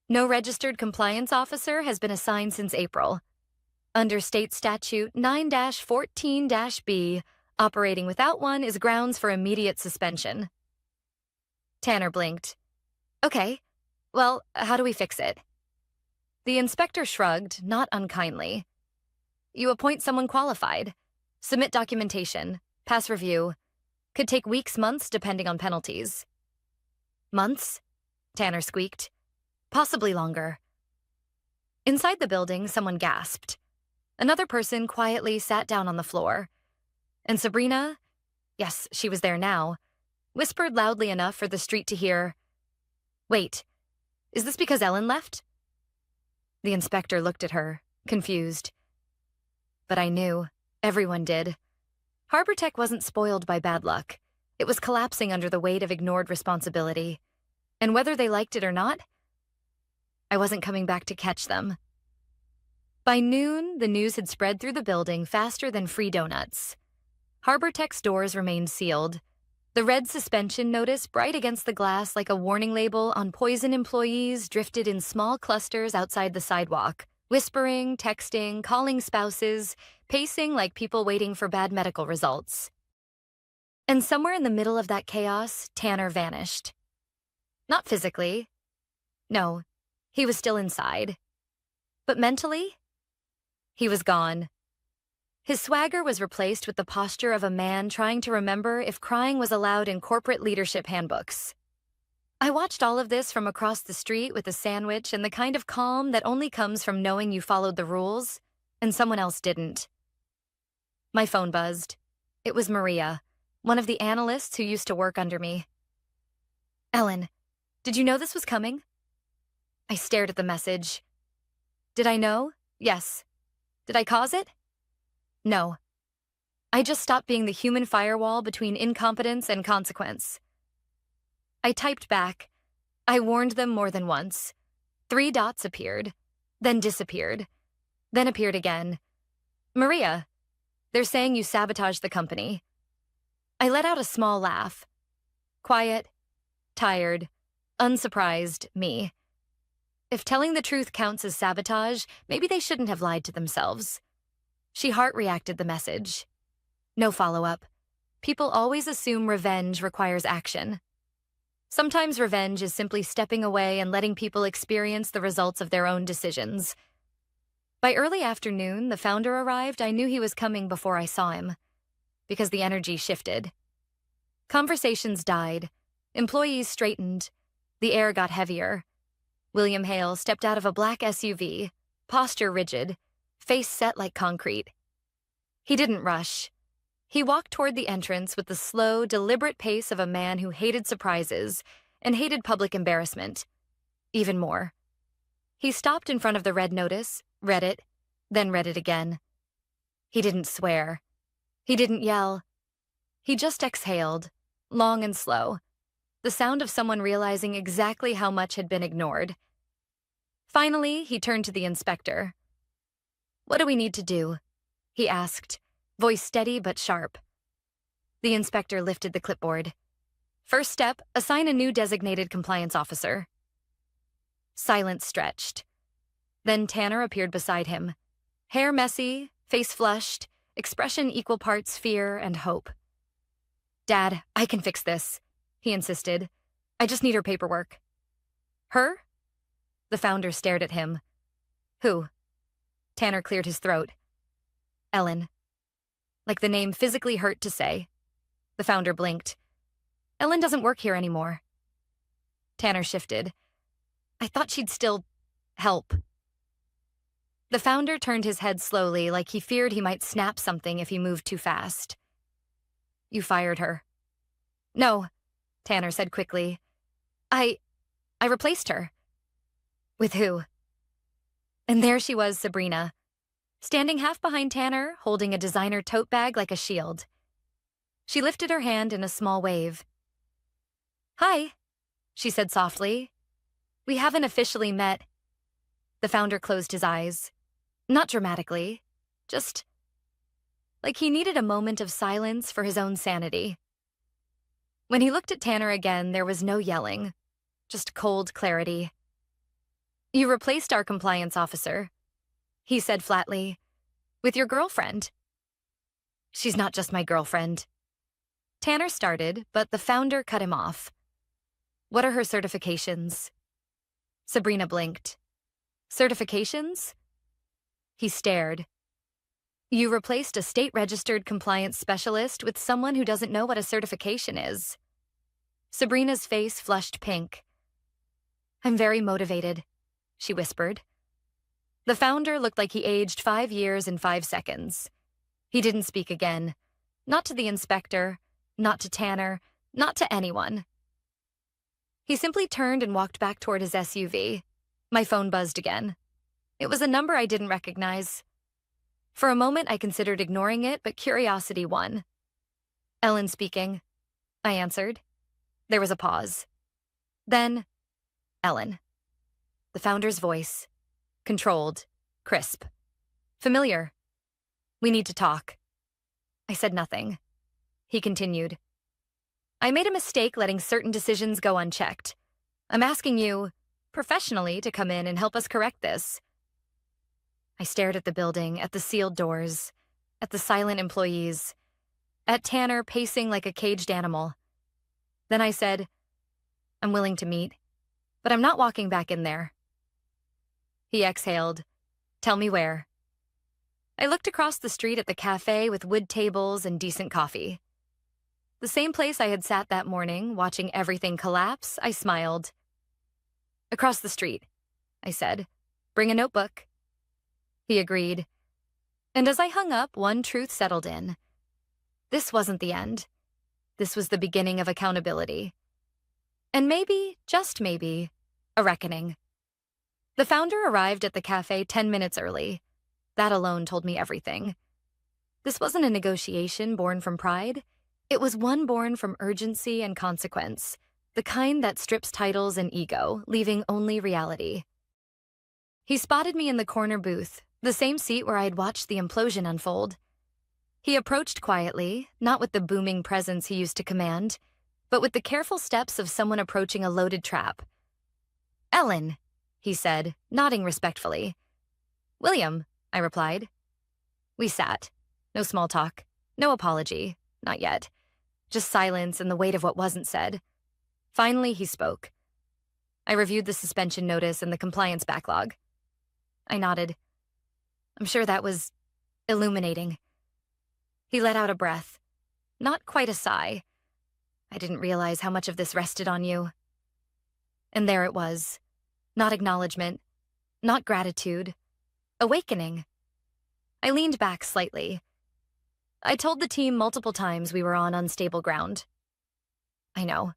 No registered compliance officer has been assigned since April. Under state statute 9-14-B, operating without one is grounds for immediate suspension. Tanner blinked. Okay, well, how do we fix it? The inspector shrugged, not unkindly. You appoint someone qualified. Submit documentation. Pass review. Could take weeks, months, depending on penalties. Months? Tanner squeaked. Possibly longer. Inside the building, someone gasped. Another person quietly sat down on the floor. And Sabrina, yes, she was there now, whispered loudly enough for the street to hear, "Wait, is this because Ellen left?" The inspector looked at her, confused. But I knew. Everyone did. Harbor Tech wasn't spoiled by bad luck. It was collapsing under the weight of ignored responsibility. And whether they liked it or not, I wasn't coming back to catch them. By noon, the news had spread through the building faster than free donuts. Harbor Tech's doors remained sealed. The red suspension notice bright against the glass like a warning label on poison employees drifted in small clusters outside the sidewalk, whispering, texting, calling spouses, pacing like people waiting for bad medical results. And somewhere in the middle of that chaos, Tanner vanished. Not physically. No, he was still inside. But mentally, he was gone. His swagger was replaced with the posture of a man trying to remember if crying was allowed in corporate leadership handbooks. I watched all of this from across the street with a sandwich and the kind of calm that only comes from knowing you followed the rules, and someone else didn't. My phone buzzed. It was Maria, one of the analysts who used to work under me. "Ellen, did you know this was coming?" I stared at the message. Did I know? Yes. Did I cause it? No. I just stopped being the human firewall between incompetence and consequence. I typed back. I warned them more than once. 3 dots appeared, then disappeared, then appeared again. "Maria, they're saying you sabotaged the company." I let out a small laugh. Quiet, tired, unsurprised me. If telling the truth counts as sabotage, maybe they shouldn't have lied to themselves. She heart-reacted the message. No follow-up. People always assume revenge requires action. Sometimes revenge is simply stepping away and letting people experience the results of their own decisions. By early afternoon, the founder arrived. I knew he was coming before I saw him, because the energy shifted. Conversations died. Employees straightened. The air got heavier. William Hale stepped out of a black SUV, posture rigid, face set like concrete. He didn't rush. He walked toward the entrance with the slow, deliberate pace of a man who hated surprises and hated public embarrassment. Even more. He stopped in front of the red notice, read it, then read it again. He didn't swear. He didn't yell. He just exhaled, long and slow, the sound of someone realizing exactly how much had been ignored. Finally, he turned to the inspector. "What do we need to do?" he asked, voice steady but sharp. The inspector lifted the clipboard. "First step, assign a new designated compliance officer." Silence stretched. Then Tanner appeared beside him. Hair messy, face flushed, expression equal parts fear and hope. "Dad, I can fix this," he insisted. "I just need her paperwork." "Her?" The founder stared at him. "Who?" Tanner cleared his throat. "Ellen." Like the name physically hurt to say. The founder blinked. "Ellen doesn't work here anymore." Tanner shifted. "I thought she'd still help." The founder turned his head slowly, like he feared he might snap something if he moved too fast. "You fired her." "No." Tanner said quickly. I replaced her. With who? And there she was, Sabrina, standing half behind Tanner, holding a designer tote bag like a shield. She lifted her hand in a small wave. Hi, she said softly. We haven't officially met. The founder closed his eyes. Not dramatically, just like he needed a moment of silence for his own sanity. When he looked at Tanner again, there was no yelling, just cold clarity. You replaced our compliance officer, he said flatly, with your girlfriend. She's not just my girlfriend. Tanner started, but the founder cut him off. What are her certifications? Sabrina blinked. Certifications? He stared. You replaced a state-registered compliance specialist with someone who doesn't know what a certification is. Sabrina's face flushed pink. I'm very motivated, she whispered. The founder looked like he aged 5 years in 5 seconds. He didn't speak again. Not to the inspector, not to Tanner, not to anyone. He simply turned and walked back toward his SUV. My phone buzzed again. It was a number I didn't recognize. For a moment, I considered ignoring it, but curiosity won. Ellen speaking, I answered. There was a pause. Then, Ellen. The founder's voice. Controlled. Crisp. Familiar. We need to talk. I said nothing. He continued. I made a mistake letting certain decisions go unchecked. I'm asking you, professionally, to come in and help us correct this. I stared at the building, at the sealed doors, at the silent employees, at Tanner pacing like a caged animal. Then I said, I'm willing to meet, but I'm not walking back in there. He exhaled. Tell me where. I looked across the street at the cafe with wood tables and decent coffee. The same place I had sat that morning, watching everything collapse, I smiled. Across the street, I said. Bring a notebook. He agreed. And as I hung up, one truth settled in. This wasn't the end. This was the beginning of accountability. And maybe, just maybe, a reckoning. The founder arrived at the cafe 10 minutes early. That alone told me everything. This wasn't a negotiation born from pride. It was one born from urgency and consequence, the kind that strips titles and ego, leaving only reality. He spotted me in the corner booth, the same seat where I had watched the implosion unfold. He approached quietly, not with the booming presence he used to command, but with the careful steps of someone approaching a loaded trap. Ellen, he said, nodding respectfully. William, I replied. We sat. No small talk. No apology. Not yet. Just silence and the weight of what wasn't said. Finally, he spoke. I reviewed the suspension notice and the compliance backlog. I nodded. I'm sure that was illuminating. He let out a breath. Not quite a sigh. I didn't realize how much of this rested on you. And there it was. Not acknowledgement. Not gratitude. Awakening. I leaned back slightly. I told the team multiple times we were on unstable ground. I know,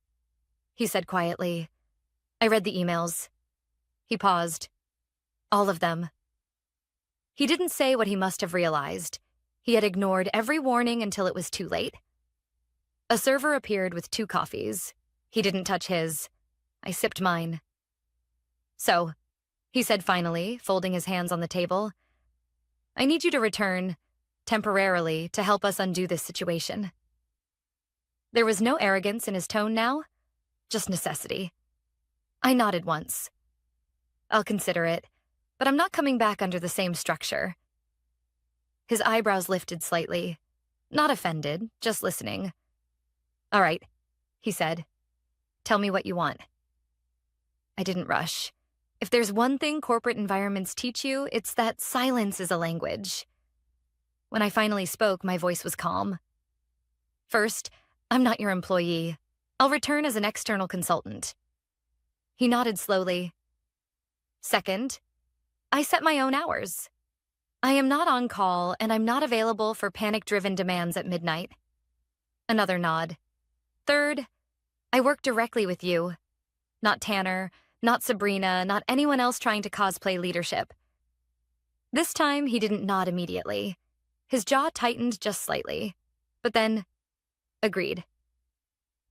he said quietly. I read the emails. He paused. All of them. He didn't say what he must have realized. He had ignored every warning until it was too late. A server appeared with 2 coffees. He didn't touch his. I sipped mine. So, he said finally, folding his hands on the table, I need you to return, temporarily, to help us undo this situation. There was no arrogance in his tone now, just necessity. I nodded once. I'll consider it, but I'm not coming back under the same structure. His eyebrows lifted slightly, not offended, just listening. All right, he said. Tell me what you want. I didn't rush. If there's one thing corporate environments teach you, it's that silence is a language. When I finally spoke, my voice was calm. First, I'm not your employee. I'll return as an external consultant. He nodded slowly. Second, I set my own hours. I am not on call, and I'm not available for panic-driven demands at midnight. Another nod. Third, I work directly with you. Not Tanner, not Sabrina, not anyone else trying to cosplay leadership. This time, he didn't nod immediately. His jaw tightened just slightly. But then, agreed.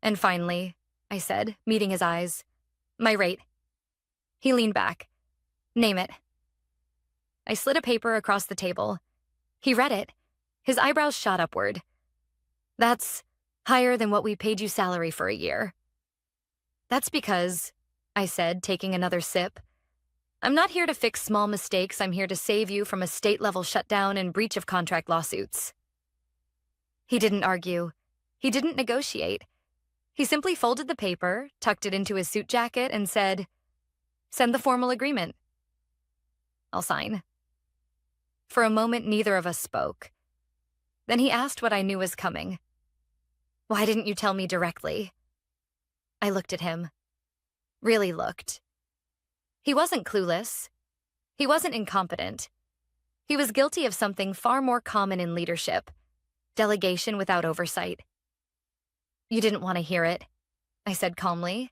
And finally, I said, meeting his eyes, my rate. He leaned back. Name it. I slid a paper across the table. He read it. His eyebrows shot upward. That's higher than what we paid you salary for a year. That's because, I said, taking another sip, I'm not here to fix small mistakes. I'm here to save you from a state-level shutdown and breach of contract lawsuits. He didn't argue. He didn't negotiate. He simply folded the paper, tucked it into his suit jacket, and said, "Send the formal agreement." I'll sign. For a moment, neither of us spoke. Then he asked what I knew was coming. Why didn't you tell me directly? I looked at him. Really looked. He wasn't clueless. He wasn't incompetent. He was guilty of something far more common in leadership: delegation without oversight. You didn't want to hear it, I said calmly.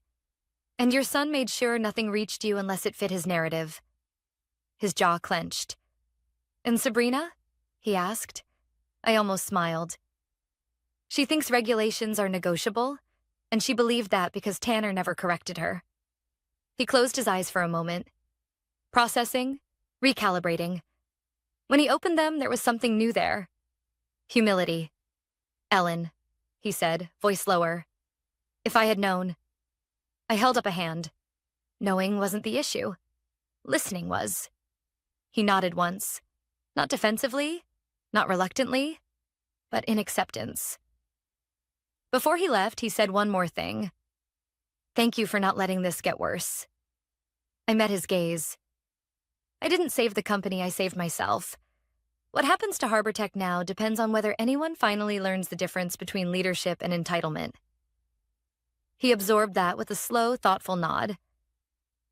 And your son made sure nothing reached you unless it fit his narrative. His jaw clenched. And Sabrina? He asked. I almost smiled. She thinks regulations are negotiable, and she believed that because Tanner never corrected her. He closed his eyes for a moment. Processing, recalibrating. When he opened them, there was something new there. Humility. Ellen, he said, voice lower. If I had known. I held up a hand. Knowing wasn't the issue. Listening was. He nodded once. Not defensively, not reluctantly, but in acceptance. Before he left, he said one more thing. Thank you for not letting this get worse. I met his gaze. I didn't save the company, I saved myself. What happens to Harbor Tech now depends on whether anyone finally learns the difference between leadership and entitlement. He absorbed that with a slow, thoughtful nod.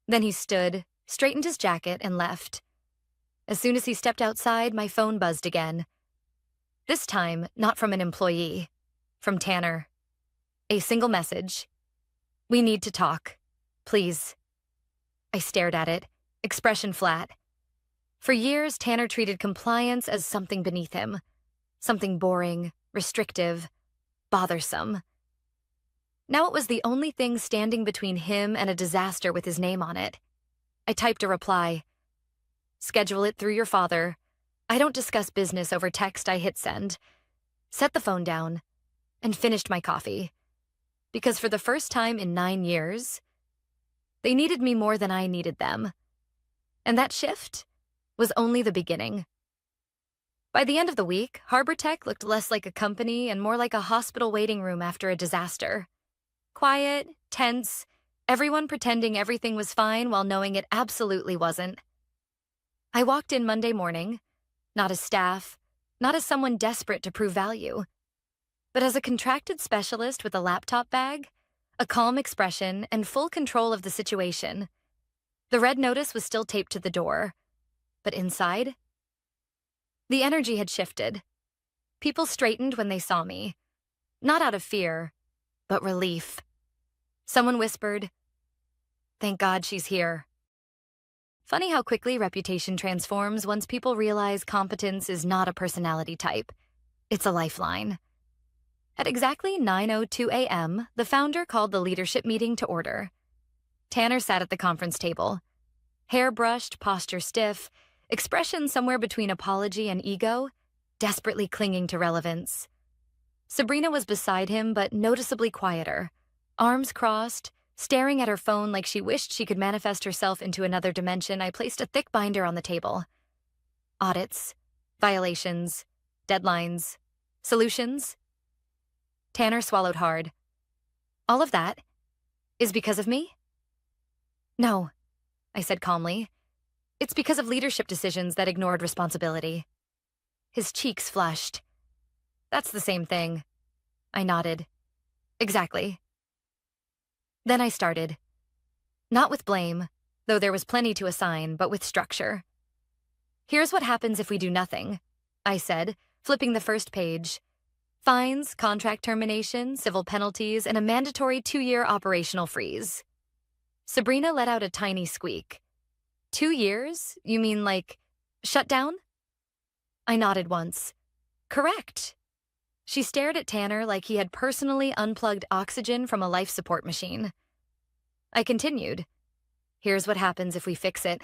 Then he stood, straightened his jacket, and left. As soon as he stepped outside, my phone buzzed again. This time, not from an employee, from Tanner. A single message. We need to talk. Please. I stared at it, expression flat. For years, Tanner treated compliance as something beneath him. Something boring, restrictive, bothersome. Now it was the only thing standing between him and a disaster with his name on it. I typed a reply. Schedule it through your father. I don't discuss business over text. I hit send. Set the phone down. And finished my coffee. Because for the first time in 9 years, they needed me more than I needed them. And that shift was only the beginning. By the end of the week, Harbor Tech looked less like a company and more like a hospital waiting room after a disaster. Quiet, tense, everyone pretending everything was fine while knowing it absolutely wasn't. I walked in Monday morning, not as staff, not as someone desperate to prove value, but as a contracted specialist with a laptop bag, a calm expression, and full control of the situation. The red notice was still taped to the door, but inside, the energy had shifted. People straightened when they saw me, not out of fear, but relief. Someone whispered, "Thank God she's here." Funny how quickly reputation transforms once people realize competence is not a personality type. It's a lifeline. At exactly 9:02 a.m., the founder called the leadership meeting to order. Tanner sat at the conference table. Hair brushed, posture stiff, expression somewhere between apology and ego, desperately clinging to relevance. Sabrina was beside him, but noticeably quieter, arms crossed, staring at her phone like she wished she could manifest herself into another dimension. I placed a thick binder on the table. Audits, violations, deadlines, solutions. Tanner swallowed hard. All of that is because of me? No, I said calmly. It's because of leadership decisions that ignored responsibility. His cheeks flushed. That's the same thing. I nodded. Exactly. Then I started. Not with blame, though there was plenty to assign, but with structure. Here's what happens if we do nothing, I said, flipping the first page. Fines, contract termination, civil penalties, and a mandatory 2-year operational freeze. Sabrina let out a tiny squeak. 2 years? You mean like, shut down? I nodded once. Correct. She stared at Tanner like he had personally unplugged oxygen from a life support machine. I continued. Here's what happens if we fix it.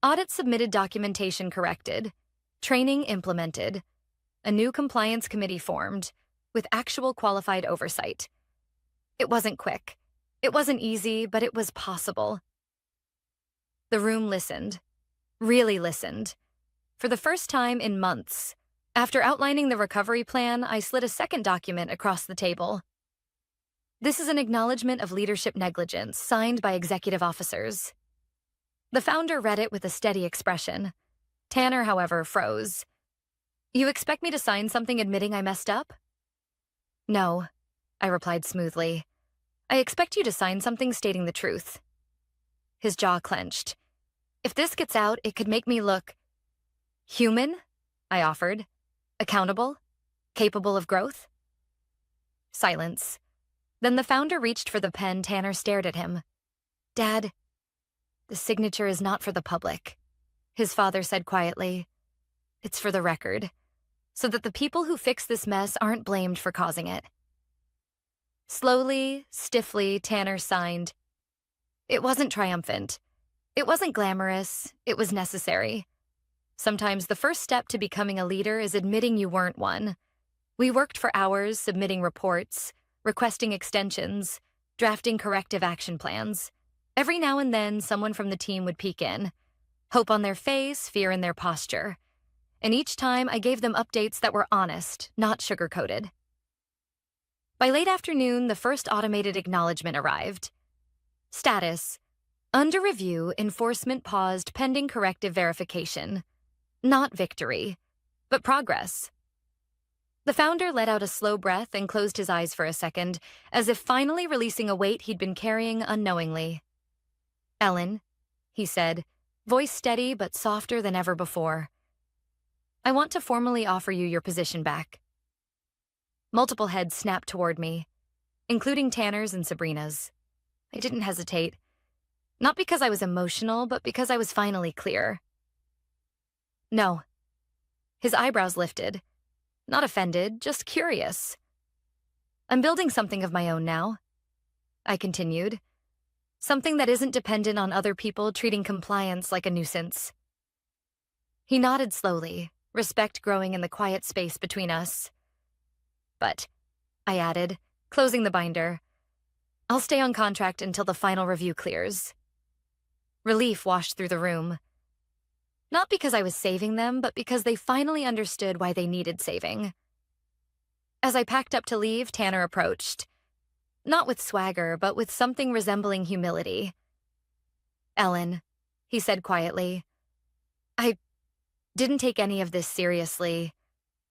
Audit submitted, documentation corrected, training implemented, a new compliance committee formed, with actual qualified oversight. It wasn't quick. It wasn't easy, but it was possible. The room listened. Really listened. For the first time in months. After outlining the recovery plan, I slid a second document across the table. This is an acknowledgement of leadership negligence, signed by executive officers. The founder read it with a steady expression. Tanner, however, froze. You expect me to sign something admitting I messed up? No, I replied smoothly. I expect you to sign something stating the truth. His jaw clenched. If this gets out, it could make me look human, I offered. Accountable? Capable of growth? Silence. Then the founder reached for the pen. Tanner stared at him. Dad, the signature is not for the public, his father said quietly. It's for the record, so that the people who fix this mess aren't blamed for causing it. Slowly, stiffly, Tanner signed. It wasn't triumphant. It wasn't glamorous. It was necessary. Sometimes the first step to becoming a leader is admitting you weren't one. We worked for hours, submitting reports, requesting extensions, drafting corrective action plans. Every now and then, someone from the team would peek in. Hope on their face, fear in their posture. And each time, I gave them updates that were honest, not sugar-coated. By late afternoon, the first automated acknowledgement arrived. Status: under review, enforcement paused pending corrective verification. Not victory, but progress. The founder let out a slow breath and closed his eyes for a second, as if finally releasing a weight he'd been carrying unknowingly. Ellen, he said, voice steady but softer than ever before. I want to formally offer you your position back. Multiple heads snapped toward me, including Tanner's and Sabrina's. I didn't hesitate. Not because I was emotional, but because I was finally clear. No. His eyebrows lifted. Not offended, just curious. I'm building something of my own now, I continued. Something that isn't dependent on other people treating compliance like a nuisance. He nodded slowly, respect growing in the quiet space between us. But, I added, closing the binder, I'll stay on contract until the final review clears. Relief washed through the room. Not because I was saving them, but because they finally understood why they needed saving. As I packed up to leave, Tanner approached. Not with swagger, but with something resembling humility. Ellen, he said quietly, I didn't take any of this seriously.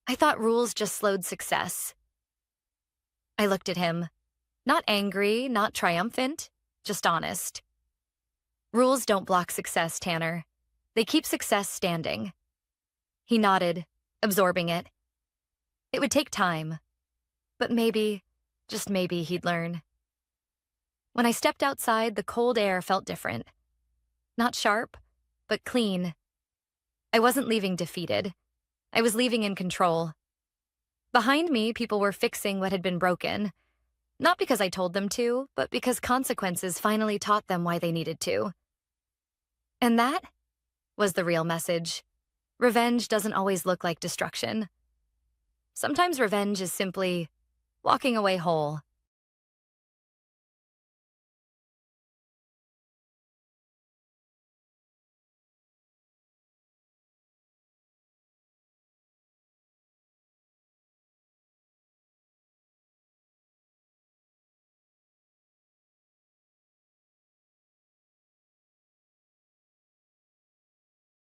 I thought rules just slowed success. I looked at him. Not angry, not triumphant, just honest. Rules don't block success, Tanner. They keep success standing. He nodded, absorbing it. It would take time, but maybe, just maybe, he'd learn. When I stepped outside, the cold air felt different. Not sharp, but clean. I wasn't leaving defeated. I was leaving in control. Behind me, people were fixing what had been broken. Not because I told them to, but because consequences finally taught them why they needed to. And that was the real message. Revenge doesn't always look like destruction. Sometimes revenge is simply walking away whole.